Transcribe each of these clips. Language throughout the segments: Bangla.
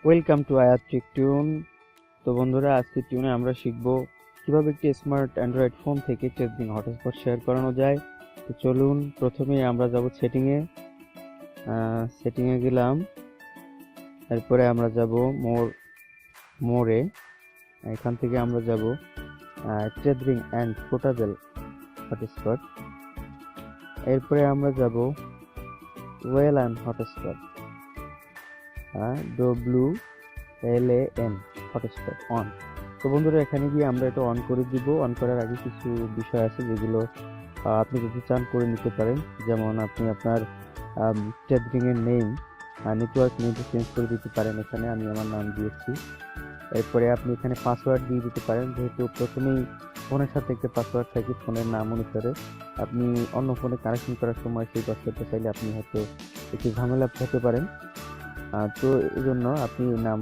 ওয়েলকাম টু আয়াত টেক টিউন। তো বন্ধুরা, আজকে টিউনে আমরা শিখব কিভাবে একটি স্মার্ট অ্যান্ড্রয়েড ফোন থেকে টেস্টিং হটস্পট শেয়ার করানো যায়। তো চলুন, প্রথমে আমরা যাব সেটিংয়ে গেলাম। এরপরে আমরা যাব মোরে। এখান থেকে আমরা যাব টেস্টিং অ্যান্ড পোর্টেবল হটস্পট। এরপরে আমরা যাব ওয়েলএন হটস্পট, WLAN হটস্পট অন। তো বন্ধুরা, এখানে গিয়ে আমরা এটা অন করে দিব। অন করার আগে কিছু বিষয় আছে যেগুলো আপনি যদি চান করে নিতে পারেন। যেমন আপনি আপনার টেস্টিং এর নেম, নেটওয়ার্ক নেমটা চেঞ্জ করে দিতে পারেন। এখানে আমি আমার নাম দিয়েছি। এরপরে আপনি এখানে পাসওয়ার্ড দিয়ে দিতে পারেন, যেহেতু প্রথমেই ফোনের সাথে একটা পাসওয়ার্ড থাকে ফোনের নাম অনুসারে। আপনি অন্য ফোনে কানেকশন করার সময় সেই পাসওয়ার্ডটা চাইলে আপনি হয়তো একটু ঝামেলা হতে পারেন। তো এই জন্য আপনি নাম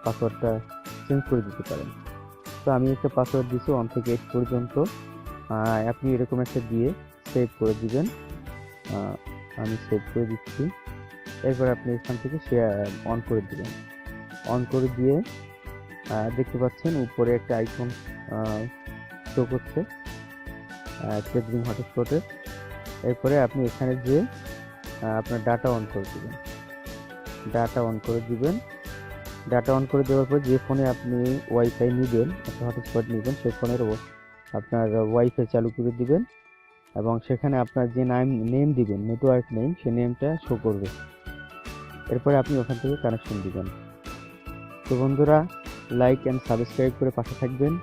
পাসওয়ার্ডটা চেঞ্জ করে দিতে পারেন। তো আমি একটা পাসওয়ার্ড দিচ্ছি 1 থেকে 8 পর্যন্ত। আপনি এরকম একটা দিয়ে সেভ করে দিবেন। আমি সেভ করে দিচ্ছি। এরপর আপনি এখান থেকে অন করে দিবেন। অন করে দিয়ে দেখতে পাচ্ছেন উপরে একটা আইকন শো করছে টেস্টিং হটস্পটের। এরপরে আপনি এখানে গিয়ে আপনার ডাটা অন করে দিবেন। ডাটা অন করে দেওয়ার পর যে ফোনে আপনি ওয়াইফাই নেবেন, একটা হটস্পট নেবেন, সেই ফোনের আপনার ওয়াইফাই চালু করে দিবেন এবং সেখানে আপনার যে নেম দিবেন, নেটওয়ার্ক নেম, সেই নেমটা শো করবে। এরপরে আপনি ওখান থেকে কানেকশন দিবেন। তো বন্ধুরা, লাইক অ্যান্ড সাবস্ক্রাইব করে পাশে থাকবেন।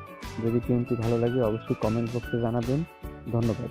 যদি টিউনটি ভালো লাগে অবশ্যই কমেন্ট বক্সে জানাবেন। ধন্যবাদ।